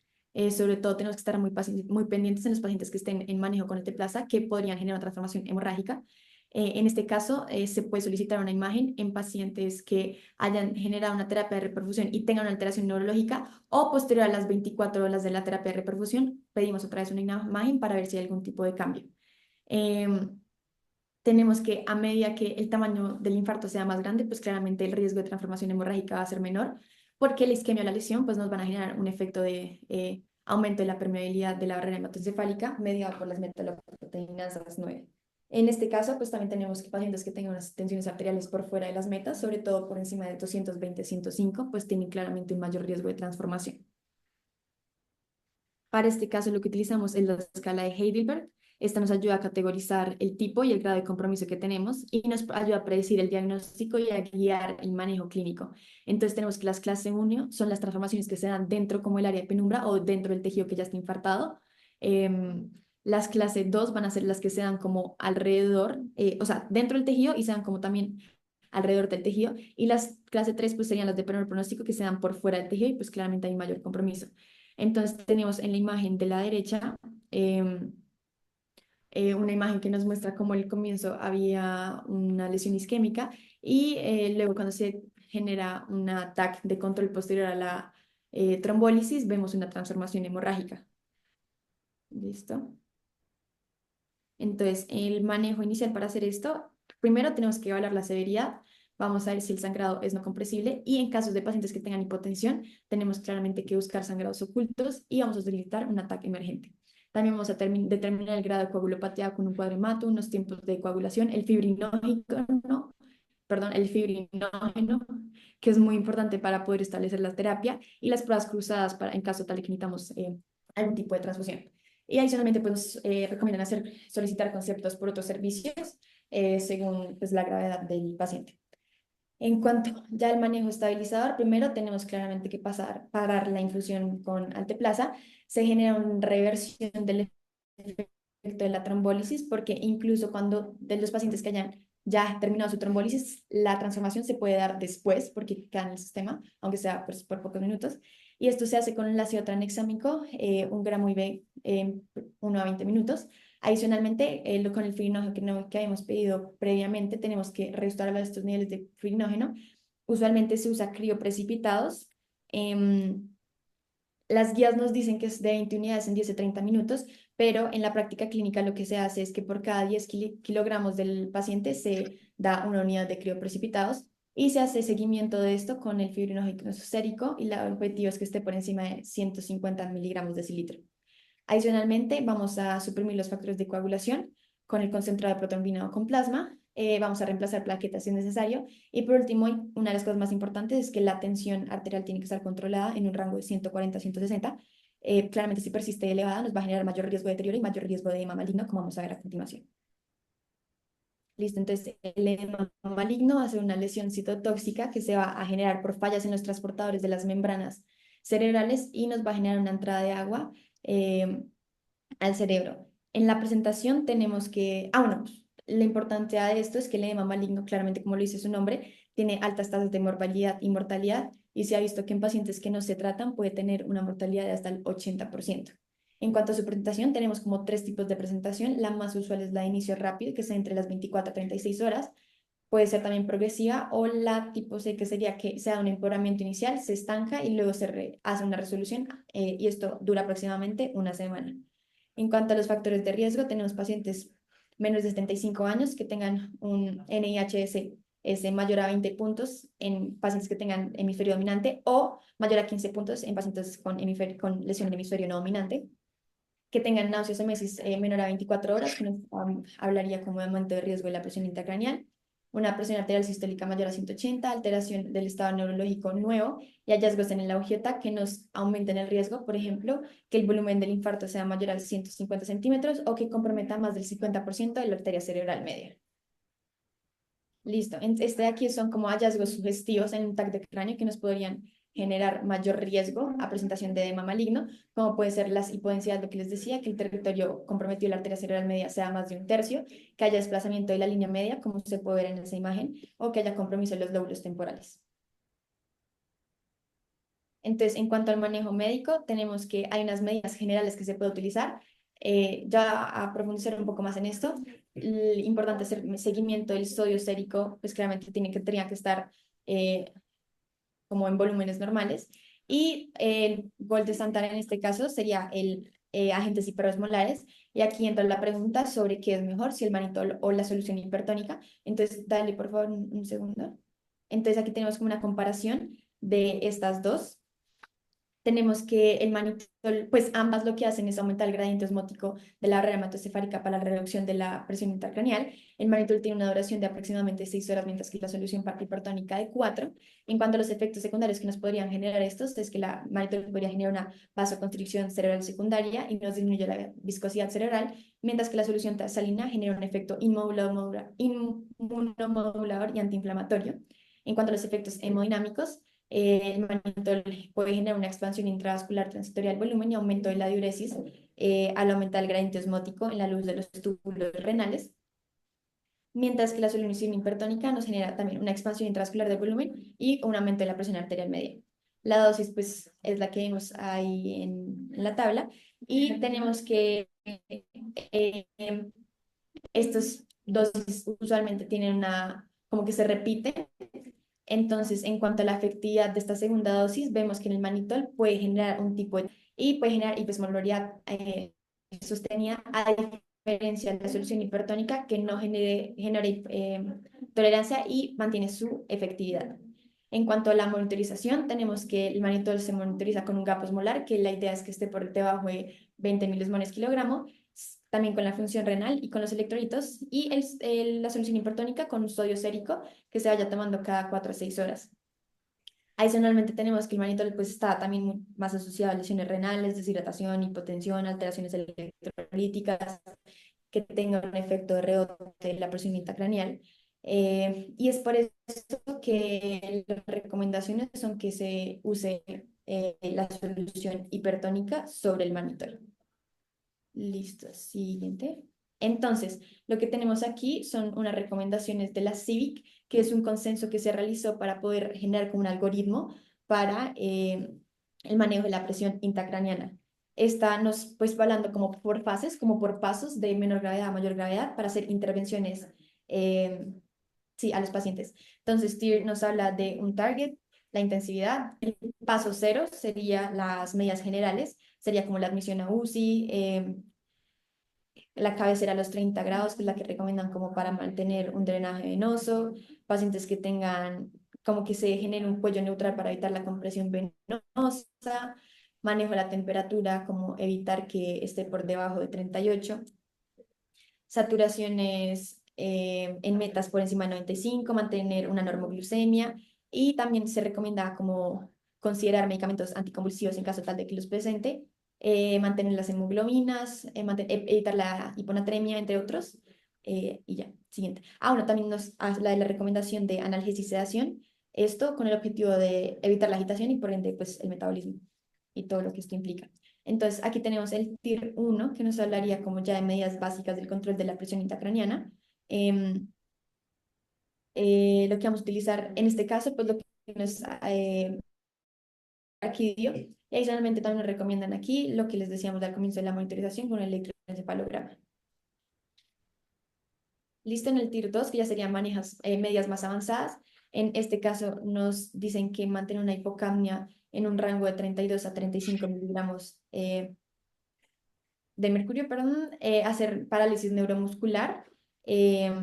Sobre todo tenemos que estar muy pendientes en los pacientes que estén en manejo con el teplasa que podrían generar una transformación hemorrágica. En este caso, se puede solicitar una imagen en pacientes que hayan generado una terapia de reperfusión y tengan una alteración neurológica o posterior a las 24 horas de la terapia de reperfusión, pedimos otra vez una imagen para ver si hay algún tipo de cambio. Tenemos que a medida que el tamaño del infarto sea más grande, pues claramente el riesgo de transformación hemorrágica va a ser menor, porque la isquemia o la lesión pues nos van a generar un efecto de aumento de la permeabilidad de la barrera hematoencefálica mediada por las metaloproteinasas 9. En este caso, pues también tenemos que pacientes que tengan unas tensiones arteriales por fuera de las metas, sobre todo por encima de 220-105, pues tienen claramente un mayor riesgo de transformación. Para este caso, lo que utilizamos es la escala de Heidelberg. Esta nos ayuda a categorizar el tipo y el grado de compromiso que tenemos y nos ayuda a predecir el diagnóstico y a guiar el manejo clínico. Entonces tenemos que las clase 1 son las transformaciones que se dan dentro como el área de penumbra o dentro del tejido que ya está infartado. Las clase 2 van a ser las que se dan como alrededor, o sea, dentro del tejido y se dan como también alrededor del tejido. Y las clase 3 pues serían las de menor pronóstico que se dan por fuera del tejido y pues claramente hay mayor compromiso. Entonces tenemos en la imagen de la derecha em, una imagen que nos muestra cómo al comienzo había una lesión isquémica y luego cuando se genera un ataque de control posterior a la trombólisis vemos una transformación hemorrágica. ¿Listo? Entonces, el manejo inicial para hacer esto, primero tenemos que evaluar la severidad. Vamos a ver si el sangrado es no compresible y en casos de pacientes que tengan hipotensión, tenemos claramente que buscar sangrados ocultos y vamos a solicitar un ataque emergente. También vamos a determinar el grado de coagulopatía con un cuadro hemato, unos tiempos de coagulación, el fibrinógeno, perdón, el fibrinógeno, que es muy importante para poder establecer la terapia, y las pruebas cruzadas para, en caso tal de que necesitamos algún tipo de transfusión. Y adicionalmente, pues nos recomiendan solicitar conceptos por otros servicios según pues, la gravedad del paciente. En cuanto ya al manejo estabilizador, primero tenemos claramente que parar la infusión con alteplasa. Se genera una reversión del efecto de la trombólisis, porque incluso cuando de los pacientes que hayan ya terminado su trombólisis, la transformación se puede dar después, porque queda en el sistema, aunque sea pues, por pocos minutos. Y esto se hace con el ácido tranexámico, 1 gramo IV, 1 a 20 minutos. Adicionalmente, con el fibrinógeno que habíamos pedido previamente, tenemos que restaurar estos niveles de fibrinógeno. Usualmente se usa crioprecipitados. Las guías nos dicen que es de 20 unidades en 10 a 30 minutos, pero en la práctica clínica lo que se hace es que por cada 10 kilogramos del paciente se da una unidad de crioprecipitados y se hace seguimiento de esto con el fibrinógeno sérico y el objetivo es que esté por encima de 150 miligramos de decilitro. Adicionalmente, vamos a suprimir los factores de coagulación con el concentrado de protrombina con plasma. Vamos a reemplazar plaquetas si es necesario. Y por último, una de las cosas más importantes es que la tensión arterial tiene que estar controlada en un rango de 140 a 160. Claramente, si persiste elevada, nos va a generar mayor riesgo de deterioro y mayor riesgo de edema maligno, como vamos a ver a continuación. Listo, entonces el edema maligno va a ser una lesión citotóxica que se va a generar por fallas en los transportadores de las membranas cerebrales y nos va a generar una entrada de agua al cerebro. En la presentación tenemos que, bueno, pues, la importancia de esto es que el edema maligno, claramente como lo dice su nombre, tiene altas tasas de mortalidad y mortalidad y se ha visto que en pacientes que no se tratan puede tener una mortalidad de hasta el 80%. En cuanto a su presentación, tenemos como tres tipos de presentación. La más usual es la de inicio rápido, que es entre las 24 a 36 horas. Puede ser también progresiva o la tipo C, que sería que se da un empeoramiento inicial, se estanca y luego hace una resolución y esto dura aproximadamente una semana. En cuanto a los factores de riesgo, tenemos pacientes menos de 75 años que tengan un NIHS mayor a 20 puntos en pacientes que tengan hemisferio dominante o mayor a 15 puntos en pacientes con lesión del hemisferio no dominante, que tengan náuseas o mesis menor a 24 horas, que nos hablaría como de aumento de riesgo de la presión intracraneal, una presión arterial sistólica mayor a 180, alteración del estado neurológico nuevo y hallazgos en la agiota que nos aumenten el riesgo, por ejemplo, que el volumen del infarto sea mayor a 150 centímetros o que comprometa más del 50% de la arteria cerebral media. Listo. Este de aquí son como hallazgos sugestivos en un TAC de cráneo que nos podrían generar mayor riesgo a presentación de edema maligno, como puede ser las hipodensidad, lo que les decía, que el territorio comprometido de la arteria cerebral media sea más de un tercio, que haya desplazamiento de la línea media, como se puede ver en esa imagen, o que haya compromiso de los lóbulos temporales. Entonces, en cuanto al manejo médico, tenemos que hay unas medidas generales que se puede utilizar. Ya a profundizar un poco más en esto, importante hacer seguimiento del sodio sérico, pues claramente tenía que estar como en volúmenes normales. Y el gold estándar en este caso sería el agentes hiperosmolares. Y aquí entra la pregunta sobre qué es mejor, si el manitol o la solución hipertónica. Entonces, dale por favor un segundo. Entonces, aquí tenemos como una comparación de estas dos. Tenemos que el manitol, pues ambas lo que hacen es aumentar el gradiente osmótico de la barrera hematocefálica para la reducción de la presión intracraneal. El manitol tiene una duración de aproximadamente 6 horas, mientras que la solución hipertónica de 4. En cuanto a los efectos secundarios que nos podrían generar estos, es que la manitol podría generar una vasoconstricción cerebral secundaria y nos disminuye la viscosidad cerebral, mientras que la solución salina genera un efecto inmunomodulador y antiinflamatorio. En cuanto a los efectos hemodinámicos, el mannitol puede generar una expansión intravascular transitoria del volumen y aumento de la diuresis al aumentar el gradiente osmótico en la luz de los túbulos renales, mientras que la solución hipertónica nos genera también una expansión intravascular del volumen y un aumento de la presión arterial media. La dosis, pues, es la que vemos ahí en la tabla y tenemos que estos dosis usualmente tienen como que se repiten. Entonces, en cuanto a la efectividad de esta segunda dosis, vemos que en el manitol puede generar un tipo y puede generar hiposmolaridad sostenida a diferencia de la solución hipertónica que no genera tolerancia y mantiene su efectividad. En cuanto a la monitorización, tenemos que el manitol se monitoriza con un gap osmolar, que la idea es que esté por debajo de 20 milismoles kilogramo, también con la función renal y con los electrolitos, y la solución hipertónica con un sodio sérico que se vaya tomando cada 4 a 6 horas. Adicionalmente tenemos que el manitol pues está también más asociado a lesiones renales, deshidratación, hipotensión, alteraciones electrolíticas, que tengan un efecto de rebote de la presión intracraneal. Y es por eso que las recomendaciones son que se use la solución hipertónica sobre el manitol. Listo, siguiente. Entonces, lo que tenemos aquí son unas recomendaciones de la CIVIC, que es un consenso que se realizó para poder generar como un algoritmo para el manejo de la presión intracraneana. Está nos pues va hablando como por fases, como por pasos de menor gravedad a mayor gravedad para hacer intervenciones eh, sí, a los pacientes. Entonces, TIR nos habla de un target, la intensividad. El paso cero sería las medidas generales, sería como la admisión a UCI, la cabecera a los 30 grados, que es la que recomiendan como para mantener un drenaje venoso, pacientes que tengan como que se genere un cuello neutral para evitar la compresión venosa, manejo de la temperatura, como evitar que esté por debajo de 38, saturaciones en metas por encima de 95, mantener una normoglucemia y también se recomienda como considerar medicamentos anticonvulsivos en caso tal de que los presente, mantener las hemoglobinas, evitar la hiponatremia, entre otros. Y ya, siguiente. Bueno, también nos habla de la recomendación de analgesia y sedación, esto con el objetivo de evitar la agitación y por ende pues el metabolismo y todo lo que esto implica. Entonces, aquí tenemos el TIR 1, que nos hablaría como ya de medidas básicas del control de la presión intracraniana. Em, lo que vamos a utilizar en este caso, pues lo que nos aquí dio. Y adicionalmente también nos recomiendan aquí lo que les decíamos al comienzo de la monitorización con el electroencefalograma. Listo, en el TIR 2, que ya serían medias más avanzadas. En este caso nos dicen que mantener una hipocapnia en un rango de 32 a 35 miligramos de mercurio, perdón, hacer parálisis neuromuscular, eh,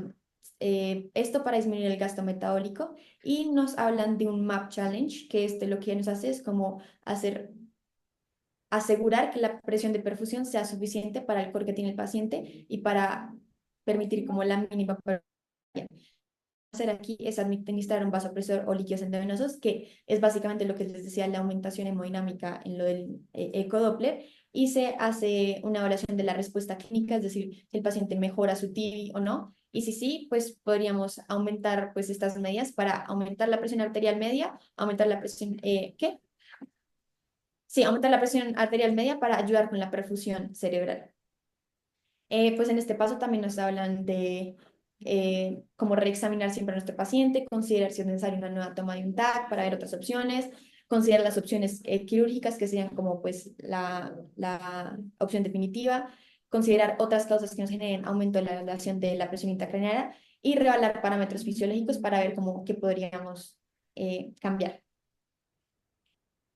esto para disminuir el gasto metabólico, y nos hablan de un MAP Challenge, que lo que nos hace es como asegurar que la presión de perfusión sea suficiente para el core que tiene el paciente y para permitir como la mínima hacer aquí es administrar un vasopresor o líquidos endovenosos, que es básicamente lo que les decía, la aumentación hemodinámica en lo del ecodoppler, y se hace una evaluación de la respuesta clínica, es decir, si el paciente mejora su TIBI o no, y si sí, pues podríamos aumentar pues estas medidas para aumentar la presión arterial media, aumentar la presión, ¿qué? Sí, aumentar la presión arterial media para ayudar con la perfusión cerebral. Pues en este paso también nos hablan de cómo reexaminar siempre a nuestro paciente, considerar si es necesaria una nueva toma de un TAC para ver otras opciones, considerar las opciones quirúrgicas que serían como pues la opción definitiva, considerar otras causas que nos generen aumento de la elevación de la presión intracraneana y revaluar parámetros fisiológicos para ver cómo qué podríamos cambiar.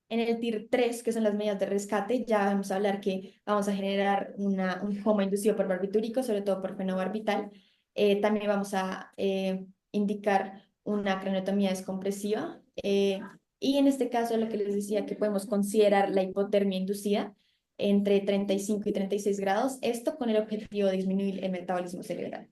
En el TIR 3, que son las medidas de rescate, ya vamos a hablar que vamos a generar un coma inducido por barbitúrico, sobre todo por fenobarbital. También vamos a indicar una craniotomía descompresiva. Y en este caso, lo que les decía, que podemos considerar la hipotermia inducida entre 35 y 36 grados, esto con el objetivo de disminuir el metabolismo cerebral.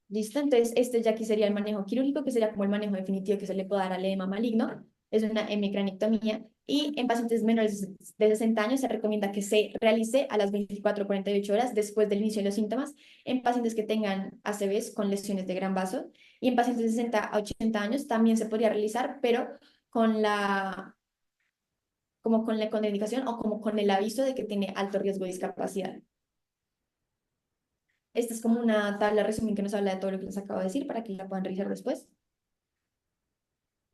¿Listo? Entonces, este ya aquí sería el manejo quirúrgico, que sería como el manejo definitivo que se le puede dar al edema maligno. Es una hemicranectomía, y en pacientes menores de 60 años se recomienda que se realice a las 24 o 48 horas después del inicio de los síntomas en pacientes que tengan ACVs con lesiones de gran vaso, y en pacientes de 60 a 80 años también se podría realizar, pero con como con la contraindicación o como con el aviso de que tiene alto riesgo de discapacidad. Esta es como una tabla resumen que nos habla de todo lo que les acabo de decir para que la puedan revisar después.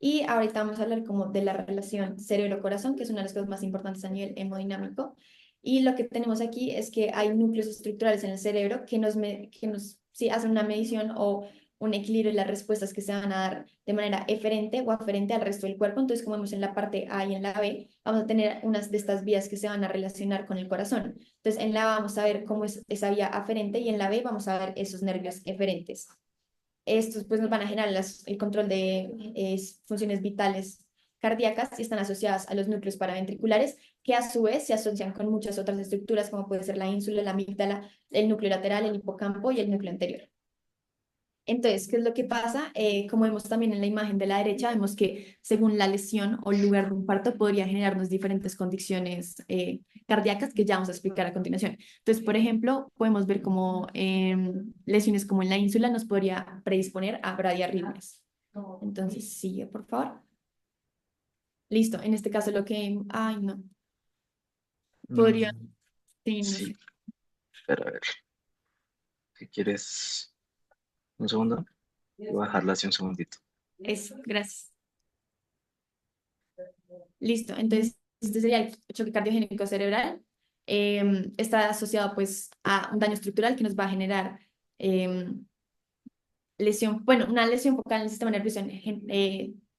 Y ahorita vamos a hablar como de la relación cerebro-corazón, que es una de las cosas más importantes a nivel hemodinámico. Y lo que tenemos aquí es que hay núcleos estructurales en el cerebro que nos sí, hacen una medición o un equilibrio de las respuestas que se van a dar de manera eferente o aferente al resto del cuerpo. Entonces, como vemos en la parte A y en la B, vamos a tener unas de estas vías que se van a relacionar con el corazón. Entonces, en la A vamos a ver cómo es esa vía aferente, y en la B vamos a ver esos nervios eferentes. Estos pues nos van a generar el control de funciones vitales cardíacas y están asociadas a los núcleos paraventriculares, que a su vez se asocian con muchas otras estructuras como puede ser la ínsula, la amígdala, el núcleo lateral, el hipocampo y el núcleo anterior. Entonces, ¿qué es lo que pasa? Como vemos también en la imagen de la derecha, vemos que según la lesión o el lugar de un parto podría generarnos diferentes condiciones cardíacas que ya vamos a explicar a continuación. Entonces, por ejemplo, podemos ver como lesiones como en la ínsula nos podría predisponer a bradiarritmias. Entonces, sigue, por favor. Listo, en este caso lo que, ay, no, podría, Mm, sí, no sí, sé, pero a ver, si quieres un segundo, voy a bajarla así un segundito. eso, gracias. Listo, entonces este sería el choque cardiogénico cerebral. Está asociado pues a un daño estructural que nos va a generar lesión, bueno, una lesión focal en el sistema nervioso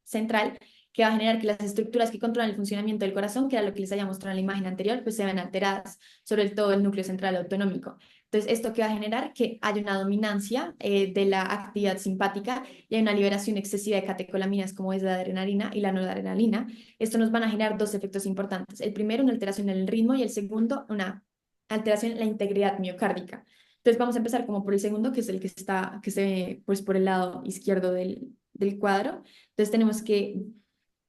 central, que va a generar que las estructuras que controlan el funcionamiento del corazón, que era lo que les había mostrado en la imagen anterior, pues se ven alteradas, sobre todo el núcleo central autonómico. Entonces, ¿esto que va a generar? Que haya una dominancia de la actividad simpática y hay una liberación excesiva de catecolaminas como es la adrenalina y la noradrenalina. Esto nos van a generar dos efectos importantes. El primero, una alteración en el ritmo, y el segundo, una alteración en la integridad miocárdica. Entonces vamos a empezar como por el segundo, que es el que se ve pues por el lado izquierdo del cuadro. Entonces tenemos que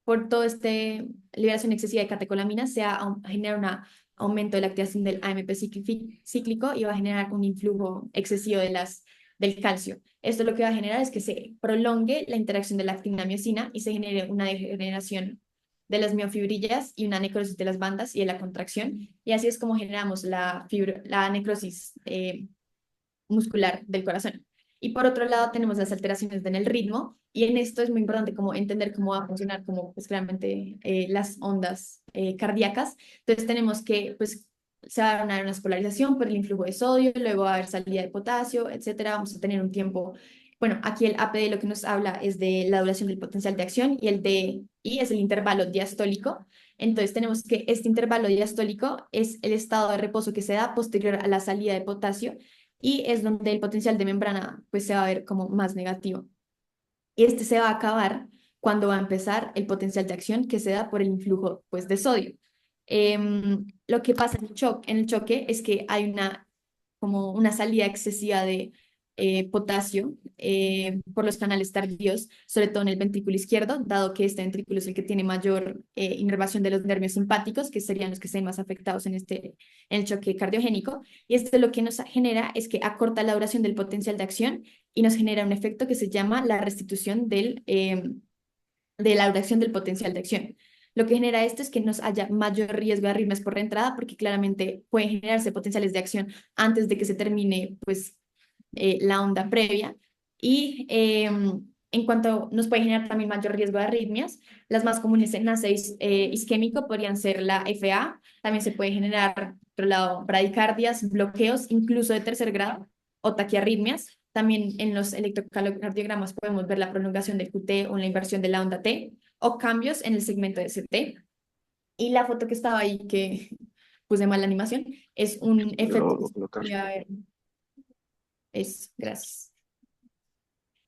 por todo este liberación excesiva de catecolaminas genera un aumento de la activación del AMP cíclico, y va a generar un influjo excesivo del calcio. Esto lo que va a generar es que se prolongue la interacción de la actina-miosina y se genere una degeneración de las miofibrillas y una necrosis de las bandas y de la contracción. Y así es como generamos la necrosis muscular del corazón. Y por otro lado tenemos las alteraciones en el ritmo, y en esto es muy importante como entender cómo va a funcionar como pues claramente las ondas cardíacas. Entonces tenemos que pues se va a dar una polarización por el influjo de sodio, luego va a haber salida de potasio, etcétera. Vamos a tener un tiempo, bueno, aquí el APD lo que nos habla es de la duración del potencial de acción, y el DI es el intervalo diastólico. Entonces tenemos que este intervalo diastólico es el estado de reposo que se da posterior a la salida de potasio, y es donde el potencial de membrana pues se va a ver como más negativo. Y este se va a acabar cuando va a empezar el potencial de acción que se da por el influjo pues de sodio. Lo que pasa en el choque es que hay como una salida excesiva de potasio por los canales tardíos, sobre todo en el ventrículo izquierdo, dado que este ventrículo es el que tiene mayor inervación de los nervios simpáticos, que serían los que se ven más afectados en el choque cardiogénico. Y esto lo que nos genera es que acorta la duración del potencial de acción y nos genera un efecto que se llama la restitución de la duración del potencial de acción. Lo que genera esto es que nos haya mayor riesgo de arritmias por reentrada, porque claramente pueden generarse potenciales de acción antes de que se termine pues, la onda previa. Y en cuanto nos puede generar también mayor riesgo de arritmias, las más comunes en ACE isquémico podrían ser la FA, también se puede generar, por otro lado, bradicardias, bloqueos, incluso de tercer grado, o taquiarritmias. También en los electrocardiogramas podemos ver la prolongación del QT o la inversión de la onda T, o cambios en el segmento de CT. Y la foto que estaba ahí, que puse mal la animación, es un efecto que Lo se colocar. podría ver. Gracias.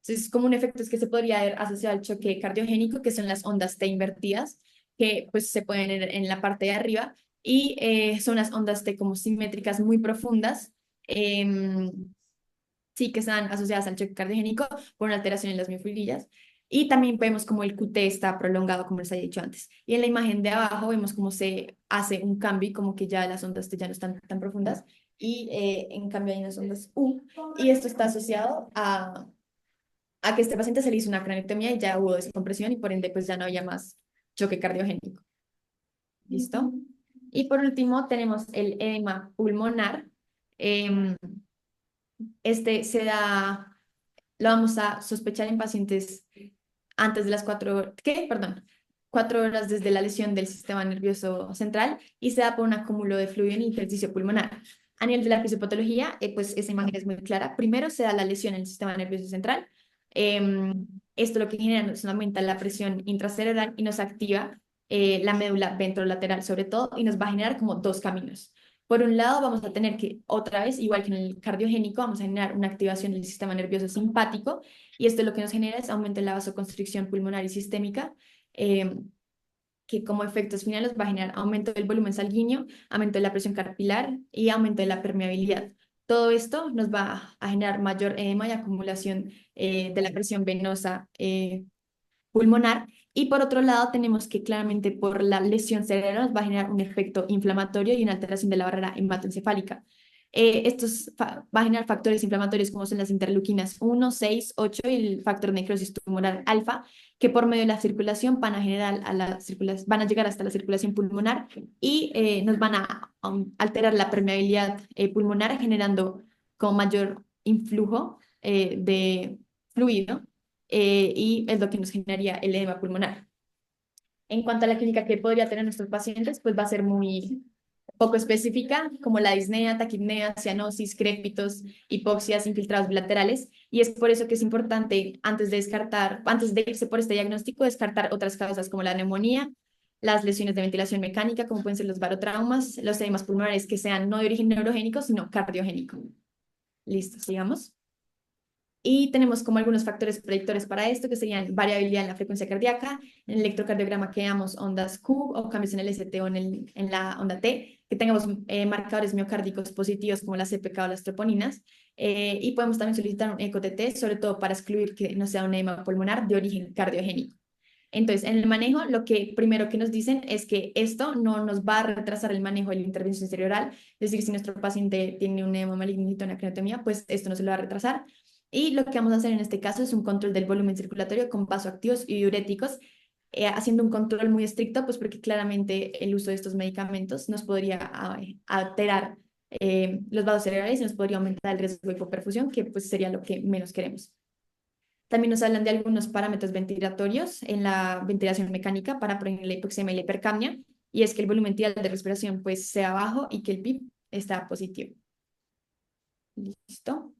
Entonces, es como un efecto es que se podría ver asociado al choque cardiogénico, que son las ondas T invertidas, que pues se pueden ver en la parte de arriba, y son las ondas T como simétricas muy profundas, em, sí, que están asociadas al choque cardiogénico por una alteración en las miofibrillas. Y también vemos como el QT está prolongado, como les había dicho antes. Y en la imagen de abajo vemos cómo se hace un cambio y como que ya las ondas T ya no están tan profundas. Y en cambio hay unas ondas U. Y esto está asociado a que este paciente se le hizo una craniotomía y ya hubo descompresión, y por ende pues ya no había más choque cardiogénico. ¿Listo? Y por último tenemos el edema pulmonar. Em, este se da, lo vamos a sospechar en pacientes antes de las 4 horas, ¿qué? Perdón, 4 horas desde la lesión del sistema nervioso central, y se da por un acúmulo de fluido en el intersticio pulmonar. A nivel de la fisiopatología, pues esa imagen es muy clara. Primero se da la lesión en el sistema nervioso central. Esto lo que genera es aumenta la presión intracerebral y nos activa la médula ventrolateral sobre todo, y nos va a generar como dos caminos. Por un lado, vamos a tener que, otra vez, igual que en el cardiogénico, vamos a generar una activación del sistema nervioso simpático, y esto lo que nos genera es aumento en la vasoconstricción pulmonar y sistémica, eh, que como efectos finales va a generar aumento del volumen sanguíneo, aumento de la presión capilar y aumento de la permeabilidad. Todo esto nos va a generar mayor edema y acumulación de la presión venosa pulmonar. Y por otro lado, tenemos que claramente por la lesión cerebral nos va a generar un efecto inflamatorio y una alteración de la barrera hematoencefálica. Va a generar factores inflamatorios como son las interleuquinas 1, 6, 8 y el factor necrosis tumoral alfa, que por medio de la circulación van a generar van a llegar hasta la circulación pulmonar, y nos van a alterar la permeabilidad pulmonar, generando con mayor influjo de fluido, y es lo que nos generaría el edema pulmonar. En cuanto a la clínica que podría tener nuestros pacientes, pues va a ser muy poco específica, como la disnea, taquipnea, cianosis, crépitos, hipoxias, infiltrados bilaterales, y es por eso que es importante antes de irse por este diagnóstico, descartar otras causas como la neumonía, las lesiones de ventilación mecánica, como pueden ser los barotraumas, los edemas pulmonares que sean no de origen neurogénico, sino cardiogénico. Listo, sigamos. Y tenemos como algunos factores predictores para esto, que serían variabilidad en la frecuencia cardíaca, en el electrocardiograma que veamos ondas Q o cambios en el ST o en la onda T, que tengamos marcadores miocárdicos positivos como la CPK o las troponinas, y podemos también solicitar un eco-TT, sobre todo para excluir que no sea un edema pulmonar de origen cardiogénico. Entonces, en el manejo, lo que primero que nos dicen es que esto no nos va a retrasar el manejo de la intervención cerebral, es decir, si nuestro paciente tiene un edema maligno y una craniotomía, pues esto no se lo va a retrasar. Y lo que vamos a hacer en este caso es un control del volumen circulatorio con vasoactivos y diuréticos, haciendo un control muy estricto, pues porque claramente el uso de estos medicamentos nos podría alterar los vasos cerebrales y nos podría aumentar el riesgo de hipoperfusión, que pues sería lo que menos queremos. También nos hablan de algunos parámetros ventilatorios en la ventilación mecánica para prevenir la hipoxemia y la hipercapnia, y es que el volumen tidal de respiración pues sea bajo y que el PIB está positivo. ¿Listo?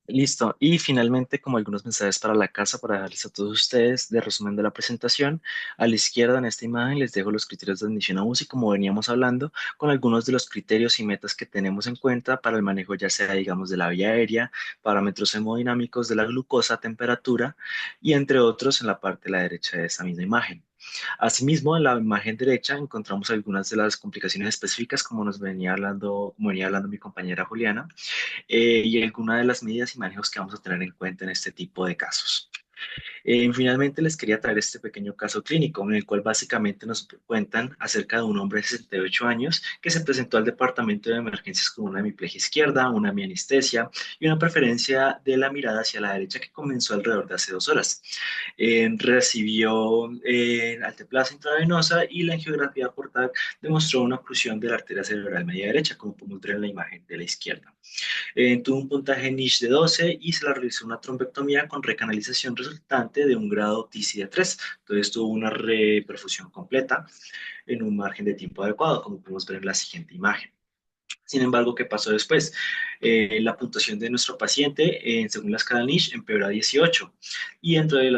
Listo. Y finalmente, como algunos mensajes para la casa, para dejarles a todos ustedes de resumen de la presentación, a la izquierda en esta imagen les dejo los criterios de admisión a UCI, como veníamos hablando, con algunos de los criterios y metas que tenemos en cuenta para el manejo, ya sea, digamos, de la vía aérea, parámetros hemodinámicos de la glucosa, temperatura, y entre otros en la parte de la derecha de esta misma imagen. Asimismo, en la imagen derecha encontramos algunas de las complicaciones específicas, como venía hablando mi compañera Juliana, y algunas de las medidas y manejos que vamos a tener en cuenta en este tipo de casos. Finalmente les quería traer este pequeño caso clínico en el cual básicamente nos cuentan acerca de un hombre de 68 años que se presentó al departamento de emergencias con una hemiplegia izquierda, una mianestesia y una preferencia de la mirada hacia la derecha que comenzó alrededor de hace 2 horas. Recibió alteplasa intravenosa y la angiografía portal demostró una oclusión de la arteria cerebral media derecha, como podemos ver en la imagen de la izquierda. Tuvo un puntaje NISH de 12 y se le realizó una trombectomía con recanalización resultante de un grado TICI de 3. Entonces tuvo una reperfusión completa en un margen de tiempo adecuado, como podemos ver en la siguiente imagen. Sin embargo, ¿qué pasó después? La puntuación de nuestro paciente, según la escala NISH, empeoró a 18 y dentro de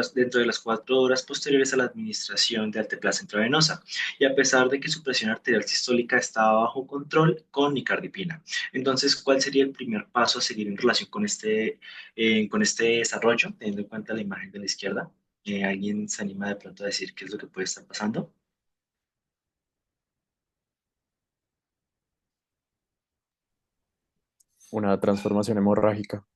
las 4 horas posteriores a la administración de alteplasa intravenosa, y a pesar de que su presión arterial sistólica estaba bajo control con nicardipina. Entonces, ¿cuál sería el primer paso a seguir en relación con este desarrollo, teniendo en cuenta la imagen de la izquierda? ¿Alguien se anima de pronto a decir qué es lo que puede estar pasando? Una transformación hemorrágica.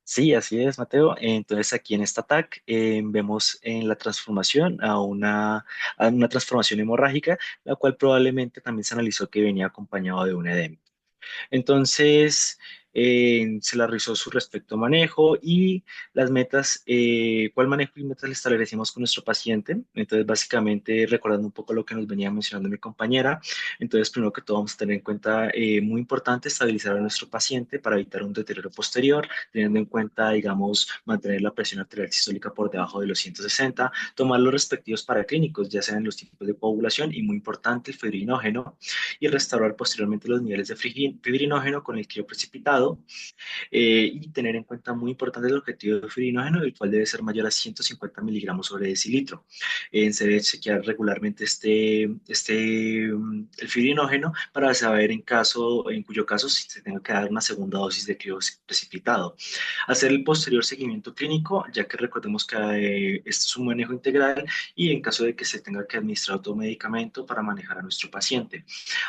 Sí, así es, Mateo. Entonces, aquí en esta TAC vemos en la transformación a una transformación hemorrágica, la cual probablemente también se analizó que venía acompañado de un edema. Entonces, se le realizó su respecto manejo y las metas, ¿cuál manejo y metas le establecimos con nuestro paciente? Entonces, básicamente, recordando un poco lo que nos venía mencionando mi compañera, entonces, primero que todo, vamos a tener en cuenta, muy importante, estabilizar a nuestro paciente para evitar un deterioro posterior, teniendo en cuenta, digamos, mantener la presión arterial sistólica por debajo de los 160, tomar los respectivos paraclínicos, ya sean los tipos de coagulación y, muy importante, el fibrinógeno, y restaurar posteriormente los niveles de fibrinógeno con el líquido precipitado, y tener en cuenta muy importante el objetivo de fibrinógeno, el cual debe ser mayor a 150 miligramos sobre decilitro. Se debe chequear regularmente el fibrinógeno para saber en cuyo caso si se tenga que dar una segunda dosis de líquido precipitado. Hacer el posterior seguimiento clínico, ya que recordemos que este es un manejo integral y en caso de que se tenga que administrar otro medicamento para manejar a nuestro paciente.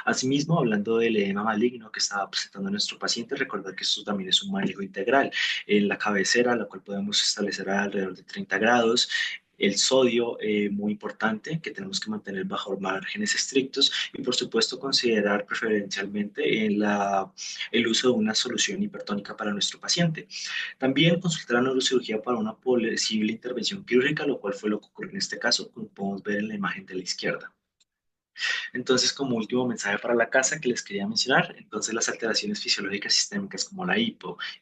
Asimismo, hablando del edema maligno que estaba presentando nuestro paciente, recordar que esto también es un manejo integral. En la cabecera, la cual podemos establecer a alrededor de 30 grados. El sodio, muy importante, que tenemos que mantener bajo márgenes estrictos y, por supuesto, considerar preferencialmente el uso de una solución hipertónica para nuestro paciente. También consultar a neurocirugía para una posible intervención quirúrgica, lo cual fue lo que ocurrió en este caso, como podemos ver en la imagen de la izquierda. Entonces, como último mensaje para la casa que les quería mencionar, entonces las alteraciones fisiológicas sistémicas como la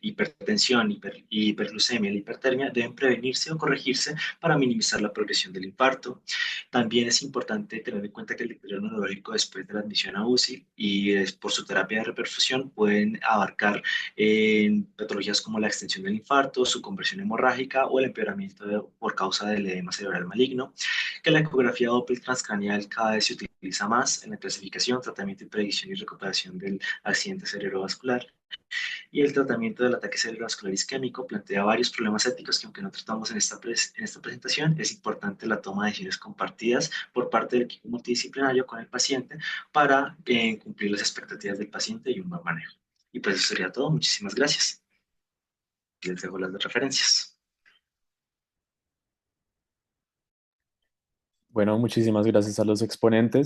hipertensión, hiperglucemia y la hipertermia deben prevenirse o corregirse para minimizar la progresión del infarto. También es importante tener en cuenta que el deterioro neurológico después de la admisión a UCI y por su terapia de reperfusión pueden abarcar patologías como la extensión del infarto, su conversión hemorrágica o el empeoramiento por causa del edema cerebral maligno, que la ecografía Doppler transcranial cada vez se utiliza más en la clasificación, tratamiento y predicción y recuperación del accidente cerebrovascular. Y el tratamiento del ataque cerebrovascular isquémico plantea varios problemas éticos que, aunque no tratamos en esta presentación, es importante la toma de decisiones compartidas por parte del equipo multidisciplinario con el paciente para cumplir las expectativas del paciente y un buen manejo. Y pues eso sería todo. Muchísimas gracias. Les dejo las referencias. Bueno, muchísimas gracias a los exponentes.